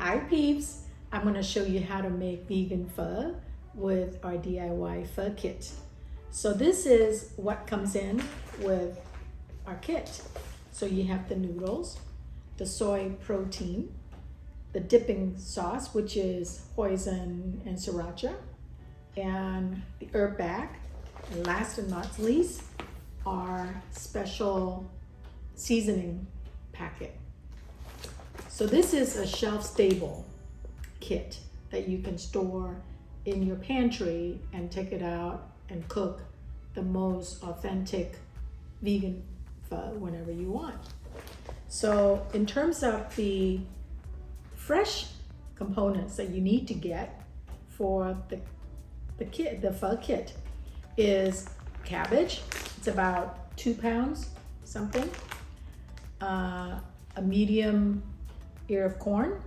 Hi peeps, I'm going to show you how to make vegan pho with our DIY pho kit. So this is what comes in with our kit. So you have the noodles, the soy protein, the dipping sauce, which is hoisin and sriracha, and the herb bag, and last and not least, our special seasoning packet. So this is a shelf-stable kit that you can store in your pantry and take it out and cook the most authentic vegan pho whenever you want. So in terms of the fresh components that you need to get for the pho kit is cabbage. It's about 2 pounds something. A medium ear of corn.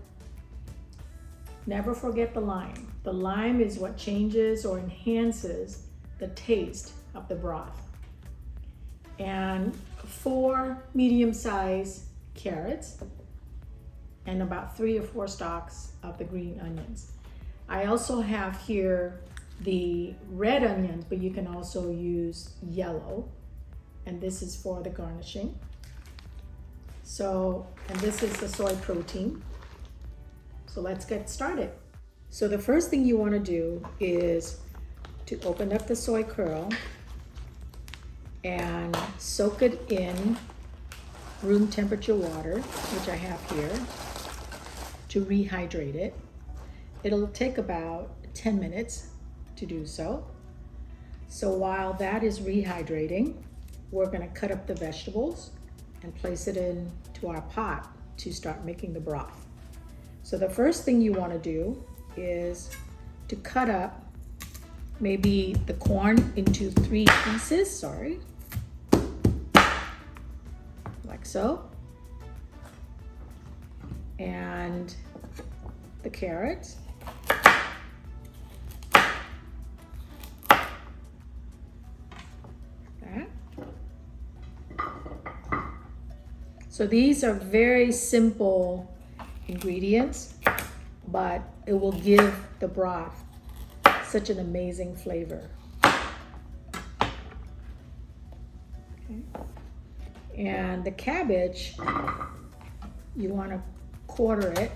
Never forget the lime. The lime is what changes or enhances the taste of the broth. And 4 medium-sized carrots and about 3 or 4 stalks of the green onions. I also have here the red onions, but you can also use yellow, and this is for the garnishing. So, and this is the soy protein. So let's get started. So the first thing you want to do is to open up the soy curl and soak it in room temperature water, which I have here, to rehydrate it. It'll take about 10 minutes to do so. So while that is rehydrating, we're going to cut up the vegetables and place it into our pot to start making the broth. So the first thing you want to do is to cut up maybe the corn into 3 pieces, like so. And the carrots. So these are very simple ingredients, but it will give the broth such an amazing flavor. Okay. And the cabbage, you want to quarter it,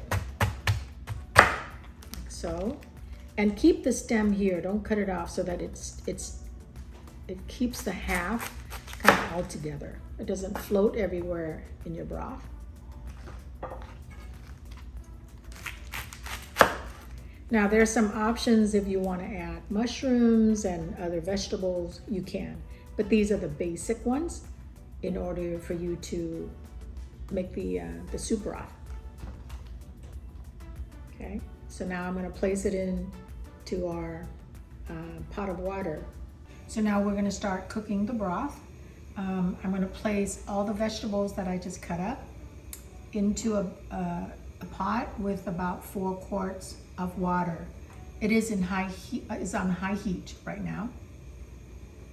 like so, and keep the stem here. Don't cut it off so that it keeps the half kind of all together. It doesn't float everywhere in your broth. Now there's some options if you want to add mushrooms and other vegetables, you can. But these are the basic ones in order for you to make the soup broth. Okay, so now I'm going to place it into our pot of water. So now we're going to start cooking the broth. I'm going to place all the vegetables that I just cut up into a pot with about 4 quarts of water. It is in high heat, is on high heat right now.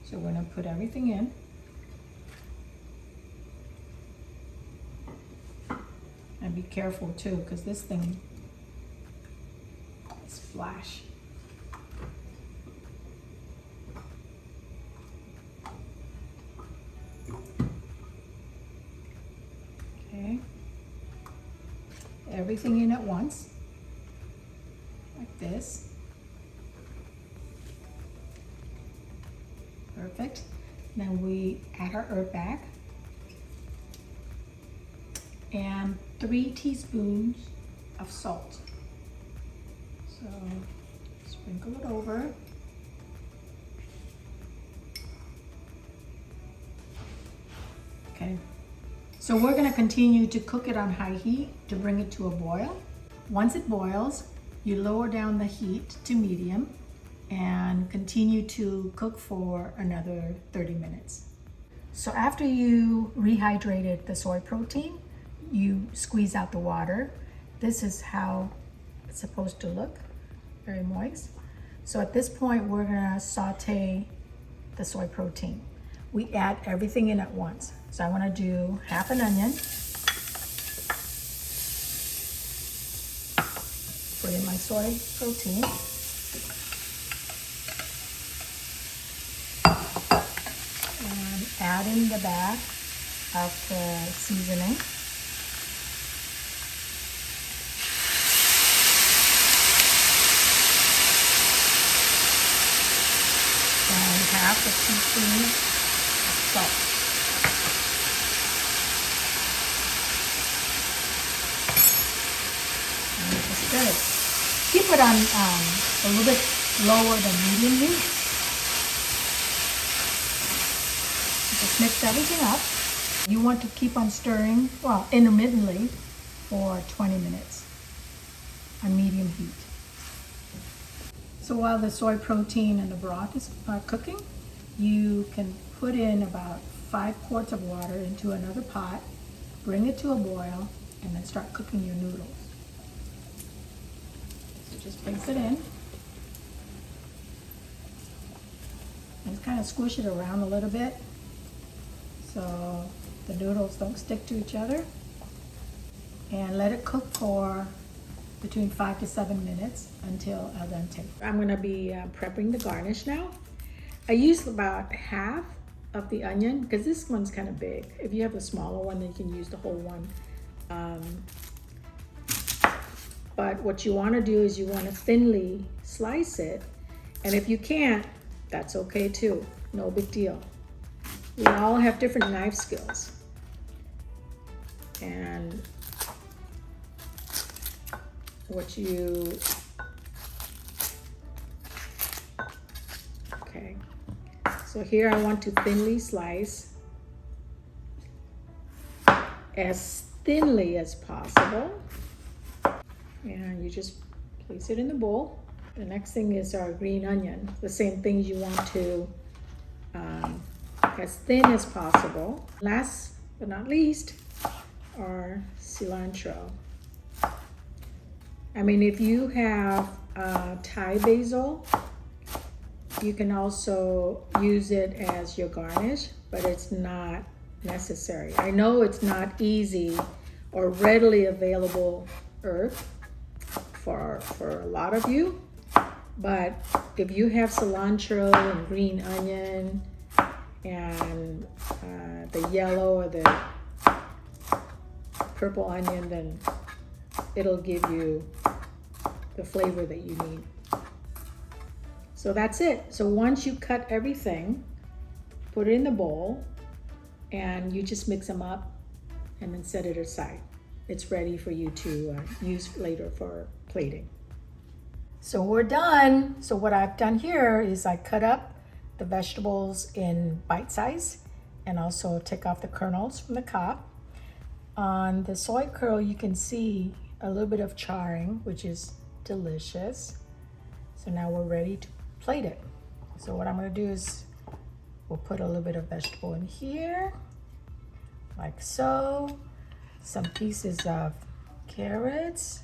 So we're going to put everything in. And be careful too, because this thing is flash. Okay. Everything in at once, like this. Perfect. Then we add our herb bag and 3 teaspoons of salt. So sprinkle it over. Okay. So we're going to continue to cook it on high heat to bring it to a boil. Once it boils, you lower down the heat to medium and continue to cook for another 30 minutes. So after you rehydrated the soy protein, you squeeze out the water. This is how it's supposed to look, very moist. So at this point, we're going to saute the soy protein. We add everything in at once. So I want to do half an onion, Put in my soy protein. And add in the bag of the seasoning. And half a teaspoon of salt. Good. Keep it on a little bit lower than medium heat. Just mix everything up. You want to keep on stirring, well, intermittently for 20 minutes on medium heat. So while the soy protein and the broth is cooking, you can put in about 5 quarts of water into another pot, bring it to a boil, and then start cooking your noodles. Just place it in and kind of squish it around a little bit so the noodles don't stick to each other, and let it cook for between 5 to 7 minutes until al dente. I'm going to be prepping the garnish now. I use about half of the onion because this one's kind of big. If you have a smaller one, then you can use the whole one. But what you want to do is you want to thinly slice it. And if you can't, that's okay too. No big deal. We all have different knife skills. And okay. So here I want to thinly slice as thinly as possible. And you just place it in the bowl. The next thing is our green onion. The same things you want to as thin as possible. Last but not least, our cilantro. I mean, if you have Thai basil, you can also use it as your garnish, but it's not necessary. I know it's not easy or readily available herb for a lot of you, but if you have cilantro and green onion and the yellow or the purple onion, then it'll give you the flavor that you need. So that's it. So once you cut everything, put it in the bowl and you just mix them up and then set it aside. It's ready for you to use later for plating. So we're done. So what I've done here is I cut up the vegetables in bite size and also take off the kernels from the cob. On the soy curl, you can see a little bit of charring, which is delicious. So now we're ready to plate it. So what I'm gonna do is we'll put a little bit of vegetable in here, like so. Some pieces of carrots,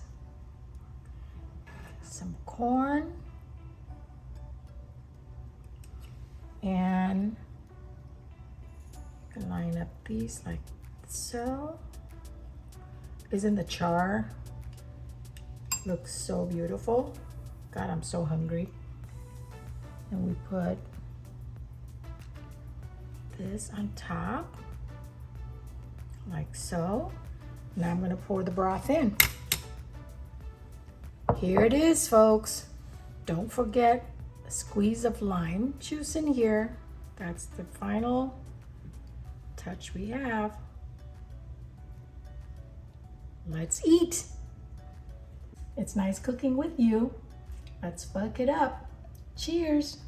some corn, and you can line up these like so. Isn't the char looks so beautiful? God, I'm so hungry. And we put this on top like so. Now I'm gonna pour the broth in. Here it is, folks. Don't forget a squeeze of lime juice in here. That's the final touch we have. Let's eat. It's nice cooking with you. Let's fuck it up. Cheers.